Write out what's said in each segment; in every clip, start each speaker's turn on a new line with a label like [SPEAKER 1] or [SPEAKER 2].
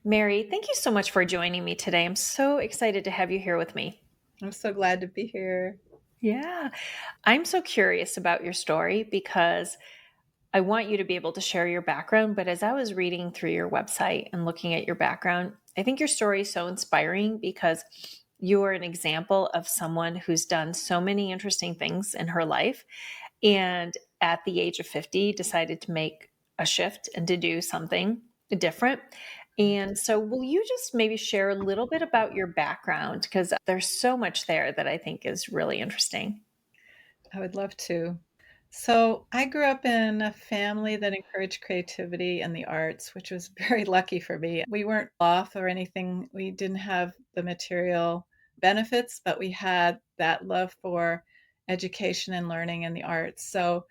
[SPEAKER 1] Mary, thank you so much for joining me today. I'm so excited to have you here with me.
[SPEAKER 2] I'm so glad to be here.
[SPEAKER 1] Yeah, I'm so curious about your story because I want you to be able to share your background. But as I was reading through your website and looking at your background, I think your story is so inspiring because you are an example of someone who's done so many interesting things in her life. And at the age of 50, decided to make a shift and to do something different. And so, will you just maybe share a little bit about your background? Because there's so much there that I think is really interesting.
[SPEAKER 2] I would love to. So, I grew up in a family that encouraged creativity and the arts, which was very lucky for me. We weren't off or anything. We didn't have the material benefits, but we had that love for education and learning and the arts. So,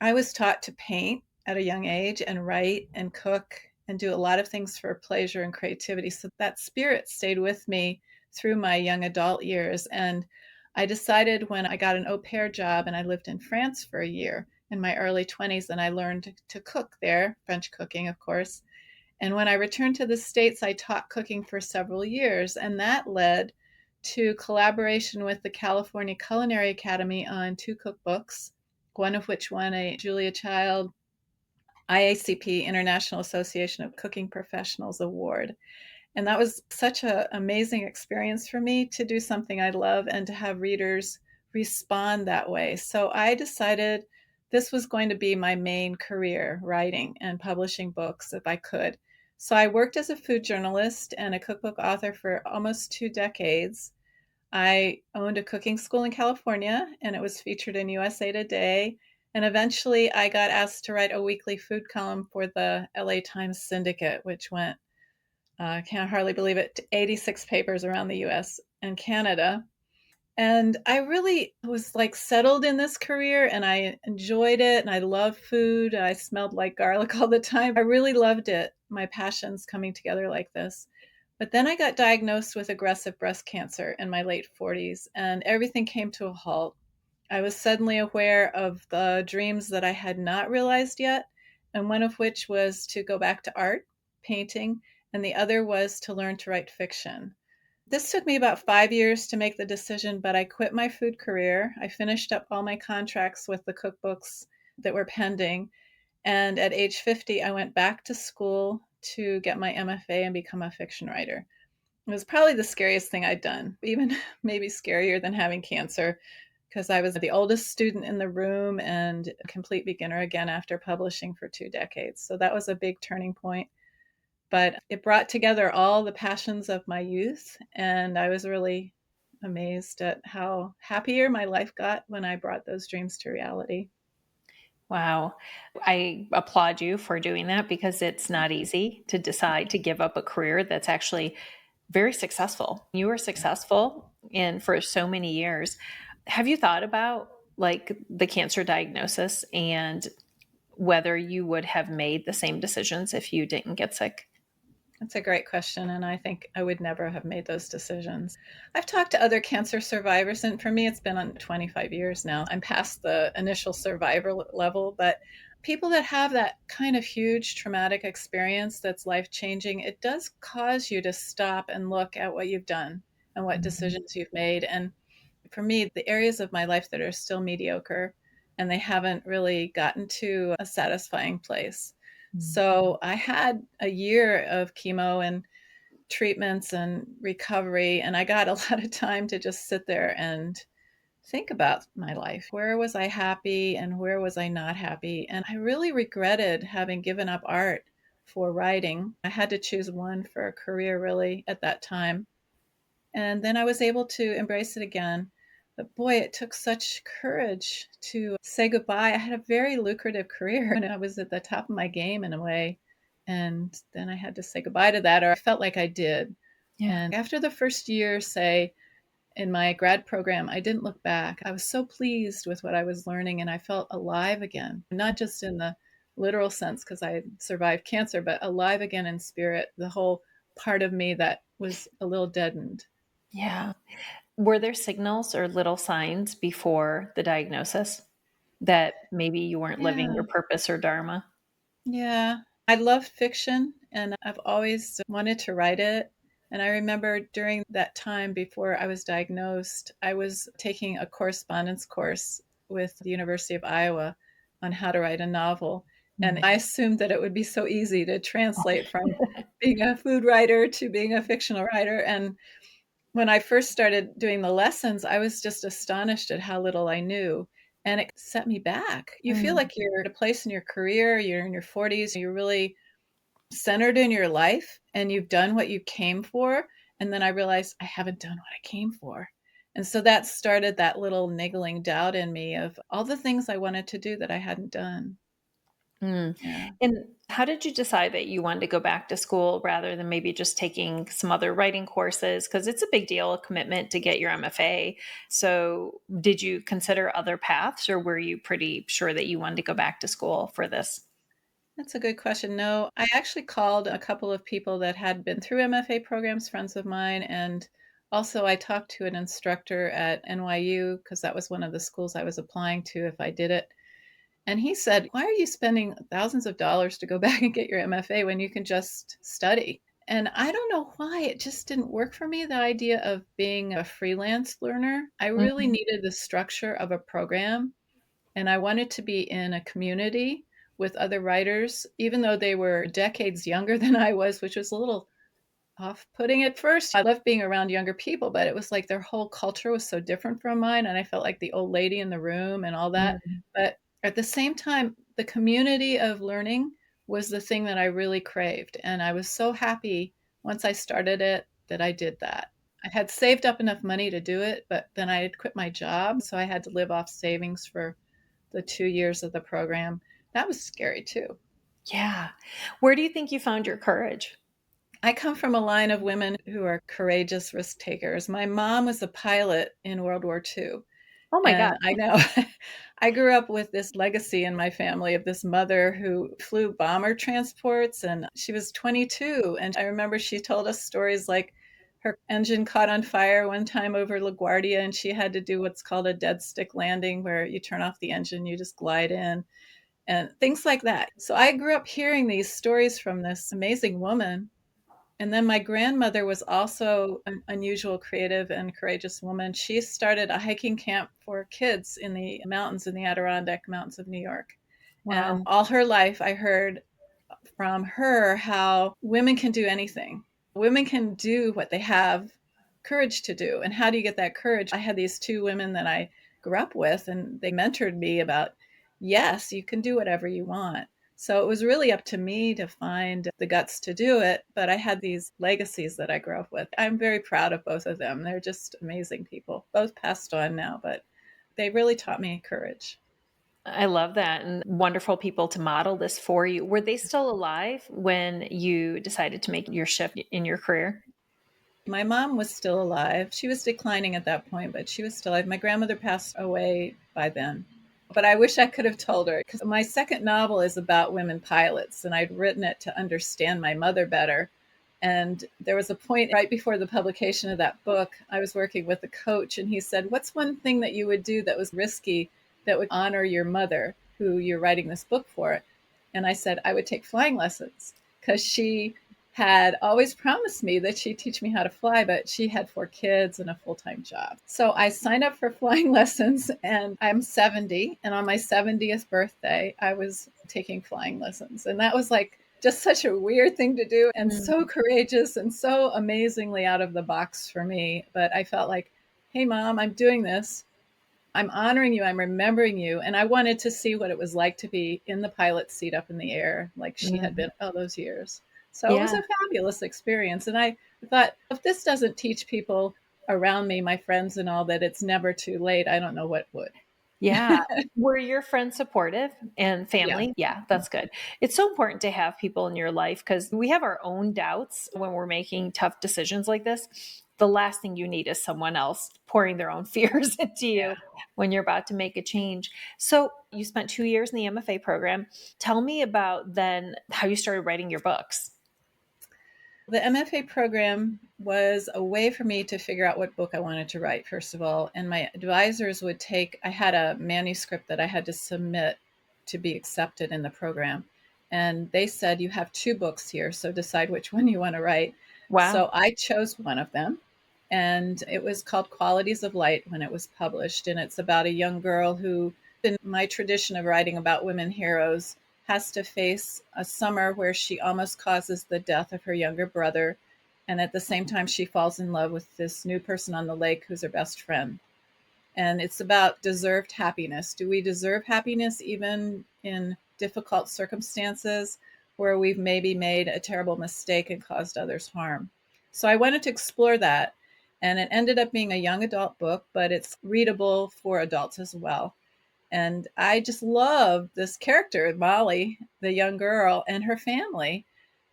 [SPEAKER 2] I was taught to paint at a young age and write and cook and do a lot of things for pleasure and creativity. So that spirit stayed with me through my young adult years. And I decided when I got an au pair job and I lived in France for a year in my early 20s, and I learned to cook there, French cooking, of course. And when I returned to the States, I taught cooking for several years. And that led to collaboration with the California Culinary Academy on two cookbooks, one of which won a Julia Child IACP, International Association of Cooking Professionals Award. And that was such an amazing experience for me to do something I love and to have readers respond that way. So I decided this was going to be my main career, writing and publishing books if I could. So I worked as a food journalist and a cookbook author for almost 2 decades. I owned a cooking school in California and it was featured in USA Today. And eventually I got asked to write a weekly food column for the LA Times Syndicate, which went, I can't hardly believe it, to 86 papers around the US and Canada. And I really was like settled in this career and I enjoyed it and I love food. I smelled like garlic all the time. I really loved it. My passions coming together like this. But then I got diagnosed with aggressive breast cancer in my late 40s and everything came to a halt. I was suddenly aware of the dreams that I had not realized yet, and one of which was to go back to art, painting, and the other was to learn to write fiction. This took me about 5 years to make the decision, but I quit my food career. I finished up all my contracts with the cookbooks that were pending. And at age 50, I went back to school to get my MFA and become a fiction writer. It was probably the scariest thing I'd done, even maybe scarier than having cancer, because I was the oldest student in the room and a complete beginner again after publishing for 2 decades. So that was a big turning point. But it brought together all the passions of my youth, and I was really amazed at how happier my life got when I brought those dreams to reality.
[SPEAKER 1] Wow. I applaud you for doing that because it's not easy to decide to give up a career that's actually very successful. You were successful in for so many years. Have you thought about like the cancer diagnosis and whether you would have made the same decisions if you didn't get sick?
[SPEAKER 2] That's a great question, and I think I would never have made those decisions. I've talked to other cancer survivors, and for me, it's been on 25 years now. I'm past the initial survivor level, but people that have that kind of huge traumatic experience that's life changing, it does cause you to stop and look at what you've done and what
[SPEAKER 1] Mhm.
[SPEAKER 2] decisions you've made. And for me, the areas of my life that are still mediocre and they haven't really gotten to a satisfying place. So I had a year of chemo and treatments and recovery, and I got a lot of time to just sit there and think about my life. Where was I happy and where was I not happy? And I really regretted having given up art for writing. I had to choose one for a career really at that time. And then I was able to embrace it again. But boy, it took such courage to say goodbye. I had a very lucrative career and I was at the top of my game in a way. And then I had to say goodbye to that, or I felt like I did.
[SPEAKER 1] Yeah.
[SPEAKER 2] And after the first year, say, in my grad program, I didn't look back. I was so pleased with what I was learning and I felt alive again, not just in the literal sense because I had survived cancer, but alive again in spirit, the whole part of me that was a little deadened.
[SPEAKER 1] Yeah. Were there signals or little signs before the diagnosis that maybe you weren't living
[SPEAKER 2] Yeah.
[SPEAKER 1] your purpose or dharma?
[SPEAKER 2] Yeah. I loved fiction and I've always wanted to write it. And I remember during that time before I was diagnosed, I was taking a correspondence course with the University of Iowa on how to write a novel. And
[SPEAKER 1] Mm.
[SPEAKER 2] I assumed that it would be so easy to translate from being a food writer to being a fictional writer. And when I first started doing the lessons, I was just astonished at how little I knew. And it set me back. You feel
[SPEAKER 1] Mm.
[SPEAKER 2] like you're at a place in your career, you're in your 40s, you're really centered in your life and you've done what you came for. And then I realized I haven't done what I came for. And so that started that little niggling doubt in me of all the things I wanted to do that I hadn't done.
[SPEAKER 1] Mm.
[SPEAKER 2] Yeah.
[SPEAKER 1] And how did you decide that you wanted to go back to school rather than maybe just taking some other writing courses? Because it's a big deal, a commitment to get your MFA. So, did you consider other paths, or were you pretty sure that you wanted to go back to school for this?
[SPEAKER 2] That's a good question. No, I actually called a couple of people that had been through MFA programs, friends of mine, and also I talked to an instructor at NYU because that was one of the schools I was applying to if I did it. And he said, "Why are you spending thousands of dollars to go back and get your MFA when you can just study?" And I don't know why it just didn't work for me, the idea of being a freelance learner. I really
[SPEAKER 1] Mhm.
[SPEAKER 2] needed the structure of a program and I wanted to be in a community with other writers, even though they were decades younger than I was, which was a little off-putting at first. I loved being around younger people, but it was like their whole culture was so different from mine, and I felt like the old lady in the room and all that.
[SPEAKER 1] Mm.
[SPEAKER 2] But at the same time, the community of learning was the thing that I really craved, and I was so happy once I started it that I did that. I had saved up enough money to do it, but then I had quit my job, so I had to live off savings for the 2 years of the program. That was scary too.
[SPEAKER 1] Yeah. Where do you think you found your courage?
[SPEAKER 2] I come from a line of women who are courageous risk takers. My mom was a pilot in World War II.
[SPEAKER 1] Oh my God.
[SPEAKER 2] And I know I grew up with this legacy in my family of this mother who flew bomber transports and she was 22. And I remember she told us stories like her engine caught on fire one time over LaGuardia and she had to do what's called a dead stick landing where you turn off the engine, you just glide in and things like that. So I grew up hearing these stories from this amazing woman. And then my grandmother was also an unusual, creative, and courageous woman. She started a hiking camp for kids in the mountains in the Adirondack Mountains of New York. And
[SPEAKER 1] Wow.
[SPEAKER 2] all her life, I heard from her how women can do anything. Women can do what they have courage to do. And how do you get that courage? I had these two women that I grew up with, and they mentored me about, yes, you can do whatever you want. So it was really up to me to find the guts to do it. But I had these legacies that I grew up with. I'm very proud of both of them. They're just amazing people. Both passed on now, but they really taught me courage.
[SPEAKER 1] I love that, and wonderful people to model this for you. Were they still alive when you decided to make your shift in your career?
[SPEAKER 2] My mom was still alive. She was declining at that point, but she was still alive. My grandmother passed away by then. But I wish I could have told her because my second novel is about women pilots, and I'd written it to understand my mother better. And there was a point right before the publication of that book, I was working with a coach, and he said, "What's one thing that you would do that was risky that would honor your mother, who you're writing this book for?" And I said, "I would take flying lessons because she had always promised me that she'd teach me how to fly, but she had 4 kids and a full time job." So I signed up for flying lessons, and I'm 70. And on my 70th birthday, I was taking flying lessons. And that was like just such a weird thing to do and so
[SPEAKER 1] Mm.
[SPEAKER 2] courageous and so amazingly out of the box for me. But I felt like, hey, mom, I'm doing this. I'm honoring you. I'm remembering you. And I wanted to see what it was like to be in the pilot seat up in the air, like she had
[SPEAKER 1] Mm.
[SPEAKER 2] been all those years. So it was
[SPEAKER 1] Yeah.
[SPEAKER 2] a fabulous experience. And I thought, if this doesn't teach people around me, my friends and all, that it's never too late, I don't know what would.
[SPEAKER 1] Yeah. Were your friends supportive and
[SPEAKER 2] Yeah.
[SPEAKER 1] family? Yeah, that's good. It's so important to have people in your life because we have our own doubts when we're making tough decisions like this. The last thing you need is someone else pouring their own fears into you
[SPEAKER 2] Yeah.
[SPEAKER 1] when you're about to make a change. So, you spent 2 years in the MFA program. Tell me about then how you started writing your books.
[SPEAKER 2] The MFA program was a way for me to figure out what book I wanted to write, first of all. And my advisors would take, I had a manuscript that I had to submit to be accepted in the program. And they said, you have two books here, so decide which one you want to write.
[SPEAKER 1] Wow.
[SPEAKER 2] So I chose one of them, and it was called Qualities of Light when it was published. And it's about a young girl who, in my tradition of writing about women heroes, has to face a summer where she almost causes the death of her younger brother. And at the same time, she falls in love with this new person on the lake who's her best friend. And it's about deserved happiness. Do we deserve happiness even in difficult circumstances where we've maybe made a terrible mistake and caused others harm? So I wanted to explore that. And it ended up being a young adult book, but it's readable for adults as well. And I just love this character, Molly, the young girl, and her family.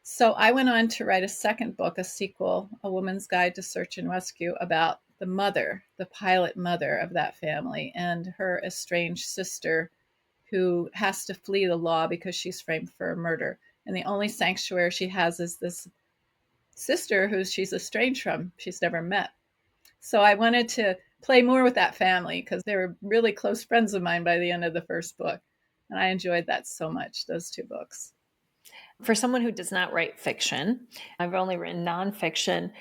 [SPEAKER 2] So I went on to write a second book, a sequel, A Woman's Guide to Search and Rescue, about the mother, the pilot mother of that family, and her estranged sister who has to flee the law because she's framed for murder. And the only sanctuary she has is this sister who she's estranged from, she's never met. So I wanted to play more with that family because they were really close friends of mine by the end of the first book. And I enjoyed that so much, those two books.
[SPEAKER 1] For someone who does not write fiction, I've only written nonfiction.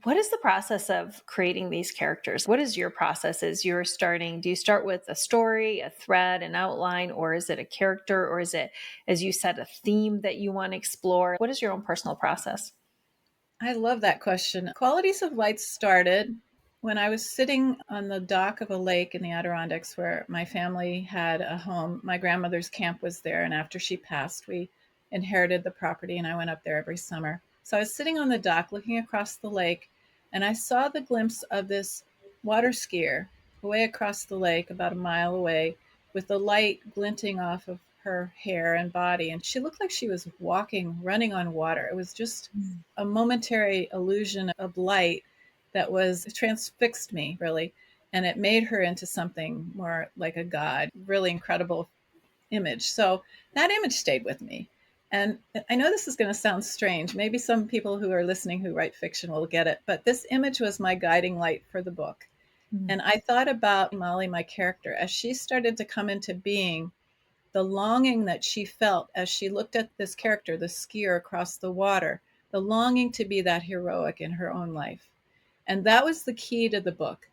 [SPEAKER 1] What is the process of creating these characters? What is your process as you're starting? Do you start with a story, a thread, an outline, or is it a character, or is it, as you said, a theme that you want to explore? What is your own personal process?
[SPEAKER 2] I love that question. Qualities of Light started when I was sitting on the dock of a lake in the Adirondacks where my family had a home. My grandmother's camp was there, and after she passed, we inherited the property, and I went up there every summer. So I was sitting on the dock looking across the lake, and I saw the glimpse of this water skier way across the lake, about a mile away, with the light glinting off of her hair and body. And she looked like she was walking, running on water. It was just a momentary illusion of light that was transfixed me, really. And it made her into something more like a god, really incredible image. So that image stayed with me. And I know this is going to sound strange. Maybe some people who are listening who write fiction will get it, but this image was my guiding light for the book.
[SPEAKER 1] Mm.
[SPEAKER 2] And I thought about Molly, my character, as she started to come into being, the longing that she felt as she looked at this character, the skier across the water, the longing to be that heroic in her own life. And that was the key to the book.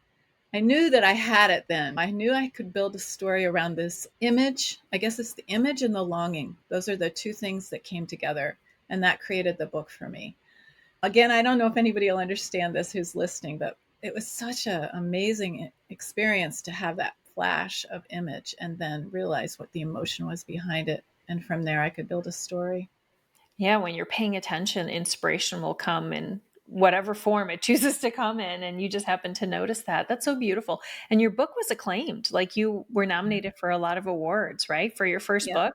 [SPEAKER 2] I knew that I had it then. I knew I could build a story around this image. I guess it's the image and the longing. Those are the two things that came together, and that created the book for me. Again, I don't know if anybody will understand this who's listening, but it was such an amazing experience to have that flash of image and then realize what the emotion was behind it. And from there, I could build a story.
[SPEAKER 1] Yeah, when you're paying attention, inspiration will come in whatever form it chooses to come in. And you just happen to notice that. That's so beautiful. And your book was acclaimed. Like you were nominated for a lot of awards, right? For your first
[SPEAKER 2] Yeah.
[SPEAKER 1] book.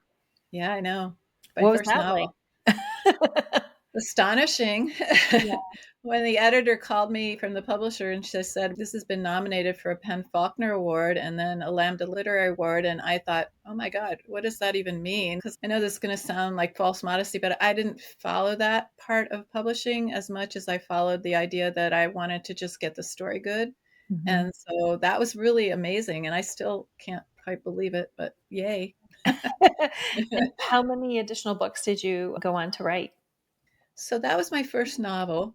[SPEAKER 2] Yeah, I know. My
[SPEAKER 1] What was
[SPEAKER 2] first
[SPEAKER 1] that like?
[SPEAKER 2] novel. Astonishing.
[SPEAKER 1] Yeah.
[SPEAKER 2] When the editor called me from the publisher and she said, this has been nominated for a Faulkner Award and then a Lambda Literary Award. And I thought, oh my God, what does that even mean? Because I know this is going to sound like false modesty, but I didn't follow that part of publishing as much as I followed the idea that I wanted to just get the story good.
[SPEAKER 1] Mhm.
[SPEAKER 2] And so that was really amazing. And I still can't quite believe it, but yay.
[SPEAKER 1] And how many additional books did you go on to write?
[SPEAKER 2] So that was my first novel.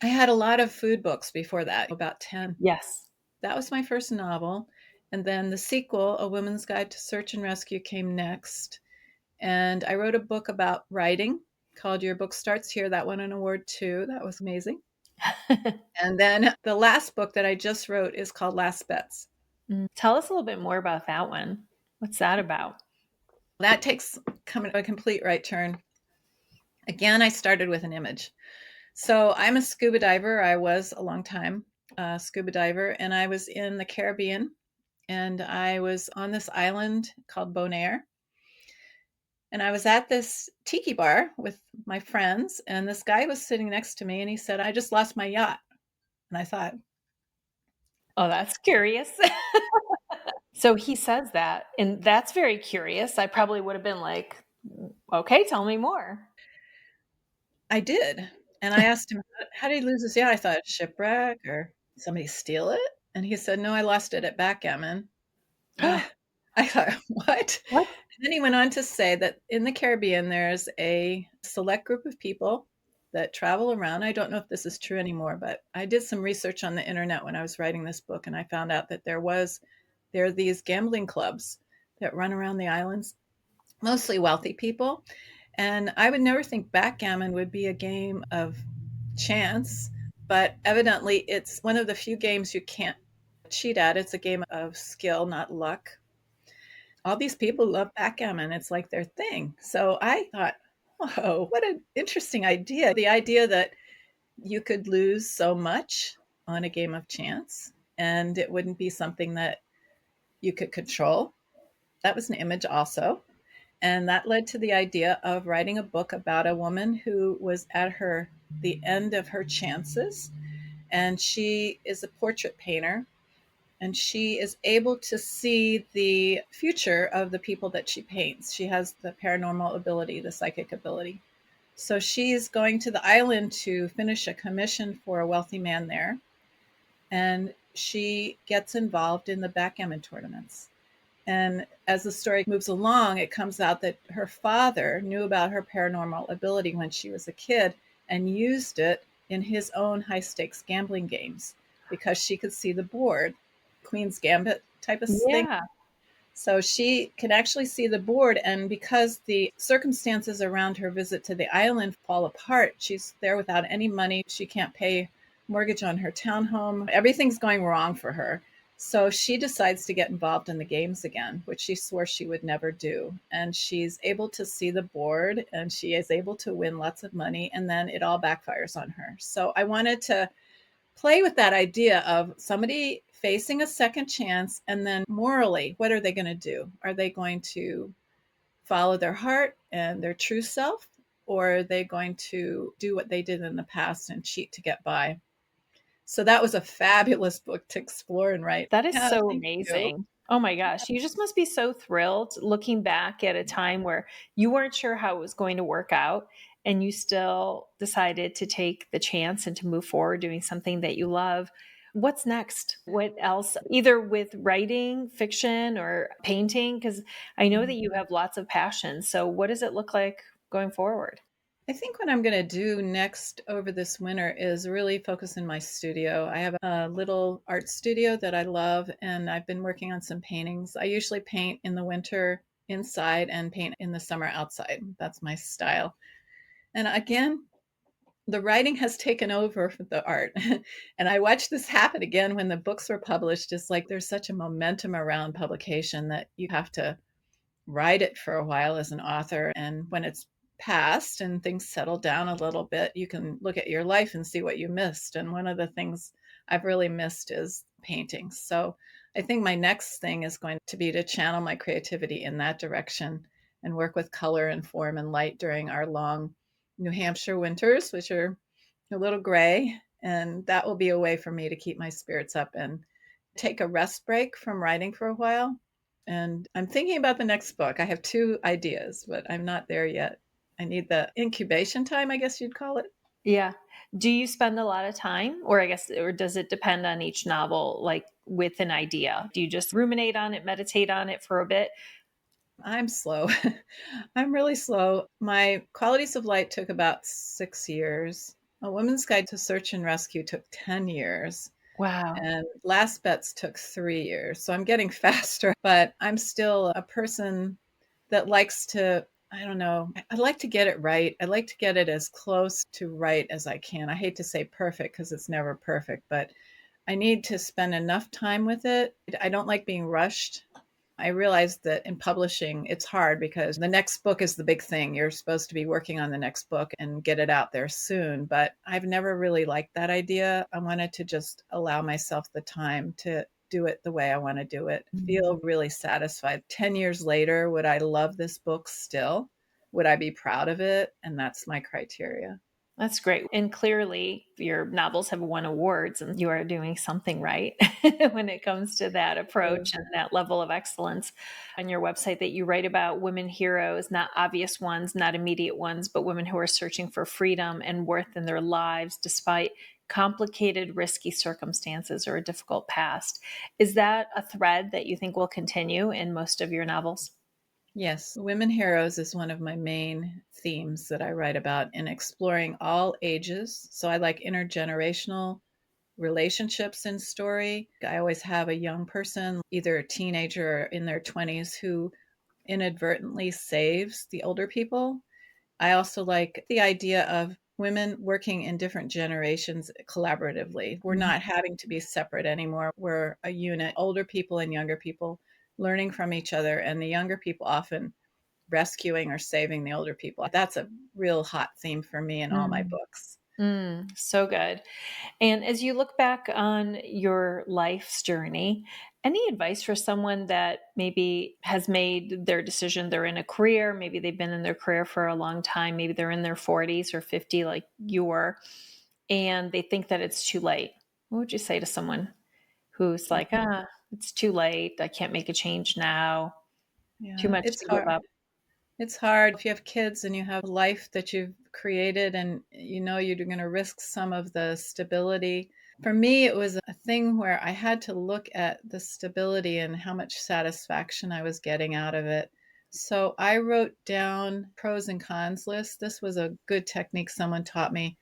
[SPEAKER 2] I had a lot of food books before that, about 10.
[SPEAKER 1] Yes.
[SPEAKER 2] That was my first novel. And then the sequel, A Woman's Guide to Search and Rescue, came next. And I wrote a book about writing called Your Book Starts Here. That won an award too. That was amazing. And then the last book that I just wrote is called Last Bets.
[SPEAKER 1] Tell us a little bit more about that one. What's that about?
[SPEAKER 2] That takes a complete right turn. Again, I started with an image. So I'm a scuba diver. I was a long time scuba diver, and I was in the Caribbean, and I was on this island called Bonaire. And I was at this tiki bar with my friends, and this guy was sitting next to me, and he said, I just lost my yacht. And I thought,
[SPEAKER 1] Oh, that's curious. So he says that, and that's very curious. I probably would have been like, okay, tell me more.
[SPEAKER 2] I did. And I asked him, how did he lose his yacht? I thought, shipwreck or somebody steal it? And he said, no, I lost it at backgammon. And I thought, what?
[SPEAKER 1] What?
[SPEAKER 2] Then he went on to say that in the Caribbean, there's a select group of people that travel around. I don't know if this is true anymore, but I did some research on the internet when I was writing this book, and I found out that there are these gambling clubs that run around the islands, mostly wealthy people. And I would never think backgammon would be a game of chance, but evidently it's one of the few games you can't cheat at. It's a game of skill, not luck. All these people love backgammon. It's like their thing. So I thought, whoa, what an interesting idea. The idea that you could lose so much on a game of chance and it wouldn't be something that you could control. That was an image also. And that led to the idea of writing a book about a woman who was at the end of her chances. And she is a portrait painter, and she is able to see the future of the people that she paints. She has the paranormal ability, the psychic ability. So she's going to the island to finish a commission for a wealthy man there, and she gets involved in the backgammon tournaments. And as the story moves along, it comes out that her father knew about her paranormal ability when she was a kid and used it in his own high stakes gambling games because she could see the board, Queen's Gambit type of thing.
[SPEAKER 1] Yeah.
[SPEAKER 2] So she can actually see the board. And because the circumstances around her visit to the island fall apart, she's there without any money. She can't pay mortgage on her townhome. Everything's going wrong for her. So she decides to get involved in the games again, which she swore she would never do. And she's able to see the board and she is able to win lots of money. And then it all backfires on her. So I wanted to play with that idea of somebody facing a second chance and then morally, what are they going to do? Are they going to follow their heart and their true self? Or are they going to do what they did in the past and cheat to get by? So that was a fabulous book to explore and write.
[SPEAKER 1] That is
[SPEAKER 2] Yeah,
[SPEAKER 1] so
[SPEAKER 2] thank you.
[SPEAKER 1] amazing. Oh my gosh. You just must be so thrilled looking back at a time where you weren't sure how it was going to work out and you still decided to take the chance and to move forward doing something that you love. What's next? What else? Either with writing, fiction, or painting? Because I know that you have lots of passions. So, what does it look like going forward?
[SPEAKER 2] I think what I'm going to do next over this winter is really focus in my studio. I have a little art studio that I love, and I've been working on some paintings. I usually paint in the winter inside and paint in the summer outside. That's my style. And again, the writing has taken over for the art. And I watched this happen again when the books were published. It's like there's such a momentum around publication that you have to ride it for a while as an author. And when it's passed and things settle down a little bit, you can look at your life and see what you missed. And one of the things I've really missed is painting. So I think my next thing is going to be to channel my creativity in that direction and work with color and form and light during our long New Hampshire winters, which are a little gray. And that will be a way for me to keep my spirits up and take a rest break from writing for a while. And I'm thinking about the next book. I have two ideas, but I'm not there yet. I need the incubation time, I guess you'd call it.
[SPEAKER 1] Yeah. Do you spend a lot of time, or I guess, or does it depend on each novel, like with an idea? Do you just ruminate on it, meditate on it for a bit?
[SPEAKER 2] I'm slow. I'm really slow. My Qualities of Light took about 6 years. A Woman's Guide to Search and Rescue took 10 years.
[SPEAKER 1] Wow.
[SPEAKER 2] And Last Bets took 3 years. So I'm getting faster, but I'm still a person that likes to, I don't know, I like to get it right. I like to get it as close to right as I can. I hate to say perfect because it's never perfect, but I need to spend enough time with it. I don't like being rushed. I realized that in publishing, it's hard because the next book is the big thing. You're supposed to be working on the next book and get it out there soon. But I've never really liked that idea. I wanted to just allow myself the time to do it the way I want to do it, feel really satisfied. 10 years later, would I love this book still? Would I be proud of it? And that's my criteria.
[SPEAKER 1] That's great. And clearly, your novels have won awards, and you are doing something right when it comes to that approach and that level of excellence. On your website, that you write about women heroes, not obvious ones, not immediate ones, but women who are searching for freedom and worth in their lives despite complicated, risky circumstances or a difficult past. Is that a thread that you think will continue in most of your novels?
[SPEAKER 2] Yes, women heroes is one of my main themes that I write about in exploring all ages. So I like intergenerational relationships in story. I always have a young person, either a teenager or in their 20s, who inadvertently saves the older people. I also like the idea of women working in different generations collaboratively. We're
[SPEAKER 1] Mhm.
[SPEAKER 2] not having to be separate anymore. We're a unit, older people and younger people learning from each other, and the younger people often rescuing or saving the older people. That's a real hot theme for me in all my
[SPEAKER 1] Mm.
[SPEAKER 2] books.
[SPEAKER 1] So good. And as you look back on your life's journey, any advice for someone that maybe has made their decision? They're in a career, maybe they've been in their career for a long time, maybe they're in their 40s or 50 like you were, and they think that it's too late. What would you say to someone who's
[SPEAKER 2] Yeah,
[SPEAKER 1] like, it's too late, I can't make a change now, too
[SPEAKER 2] yeah,
[SPEAKER 1] much
[SPEAKER 2] it's
[SPEAKER 1] to give
[SPEAKER 2] hard.
[SPEAKER 1] up?
[SPEAKER 2] It's hard if you have kids and you have a life that you've created and you know you're going to risk some of the stability. For me, it was a thing where I had to look at the stability and how much satisfaction I was getting out of it. So I wrote down pros and cons list. This was a good technique someone taught me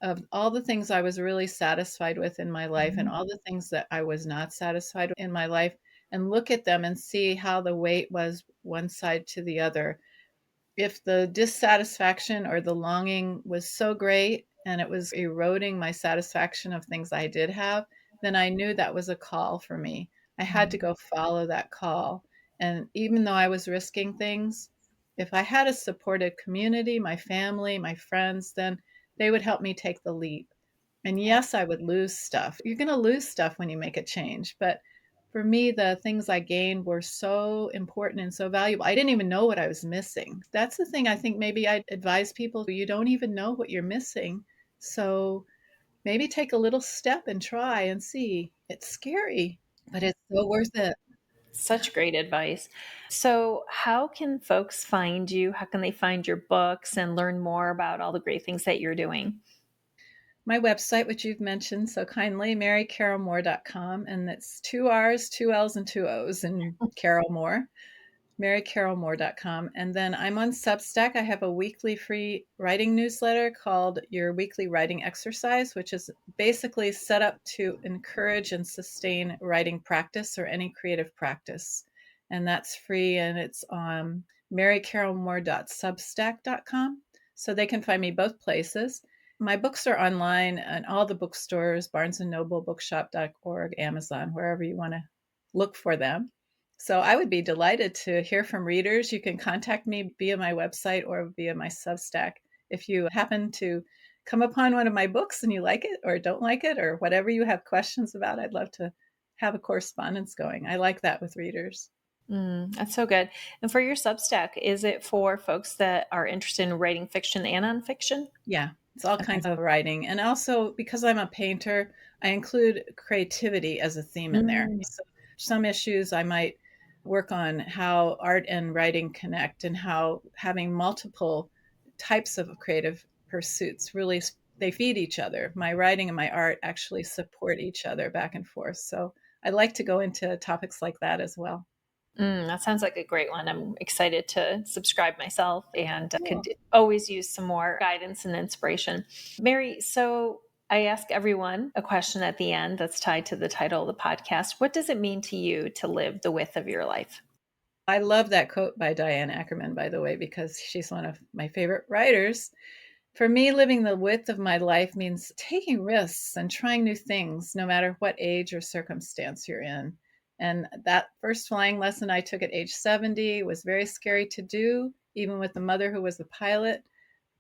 [SPEAKER 2] of all the things I was really satisfied with in my life and
[SPEAKER 1] Mhm.
[SPEAKER 2] all the things that I was not satisfied in my life, and look at them and see how the weight was one side to the other. If the dissatisfaction or the longing was so great and it was eroding my satisfaction of things I did have, then I knew that was a call for me. I had to
[SPEAKER 1] Mhm.
[SPEAKER 2] go follow that call. And even though I was risking things, if I had a supportive community, my family, my friends, then they would help me take the leap. And
[SPEAKER 1] Yeah.
[SPEAKER 2] yes, I would lose stuff. You're going to lose stuff when you make a change. But for me, the things I gained were so important and so valuable. I didn't even know what I was missing. That's the thing I think maybe I'd advise people. You don't even know what you're missing. So maybe take a little step and try and see. It's scary, but it's so worth it.
[SPEAKER 1] Such great advice. So, how can folks find you? How can they find your books and learn more about all the great things that you're doing?
[SPEAKER 2] My website, which you've mentioned so kindly, marycarrollmoore.com, and it's two R's, two L's, and two O's in Carroll Moore. marycarrollmoore.com. And then I'm on Substack. I have a weekly free writing newsletter called Your Weekly Writing Exercise, which is basically set up to encourage and sustain writing practice or any creative practice. And that's free and it's on marycarrollmoore.substack.com. So they can find me both places. My books are online at all the bookstores, Barnes and Noble, bookshop.org, Amazon, wherever you want to look for them. So I would be delighted to hear from readers. You can contact me via my website or via my Substack. If you happen to come upon one of my books and you like it or don't like it or whatever you have questions about, I'd love to have a correspondence going. I like that with readers.
[SPEAKER 1] That's so good. And for your Substack, is it for folks that are interested in writing fiction and nonfiction?
[SPEAKER 2] Yeah, it's all
[SPEAKER 1] Okay.
[SPEAKER 2] kinds of writing. And also, because I'm a painter, I include creativity as a theme in there.
[SPEAKER 1] Mm,
[SPEAKER 2] So, some issues I might work on how art and writing connect and how having multiple types of creative pursuits really they feed each other. My writing and my art actually support each other back and forth. So, I like to go into topics like that as well.
[SPEAKER 1] that sounds like a great one. I'm excited to subscribe myself and could
[SPEAKER 2] Cool.
[SPEAKER 1] always use some more guidance and inspiration. Mary, so I ask everyone a question at the end that's tied to the title of the podcast. What does it mean to you to live the width of your life?
[SPEAKER 2] I love that quote by Diane Ackerman, by the way, because she's one of my favorite writers. For me, living the width of my life means taking risks and trying new things, no matter what age or circumstance you're in. And that first flying lesson I took at age 70 was very scary to do, even with the mother who was the pilot.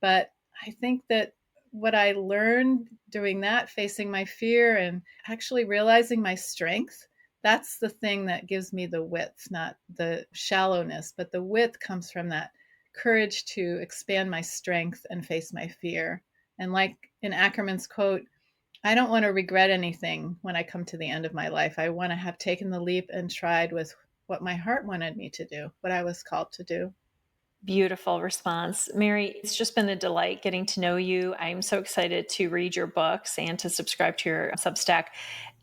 [SPEAKER 2] But I think that what I learned doing that, facing my fear and actually realizing my strength, that's the thing that gives me the width, not the shallowness, but the width comes from that courage to expand my strength and face my fear. And like in Ackerman's quote, I don't want to regret anything when I come to the end of my life. I want to have taken the leap and tried with what my heart wanted me to do, what I was called to do.
[SPEAKER 1] Beautiful response. Mary, it's just been a delight getting to know you. I'm so excited to read your books and to subscribe to your Substack.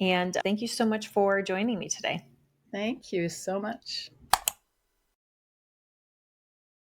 [SPEAKER 1] And thank you so much for joining me today.
[SPEAKER 2] Thank you so much.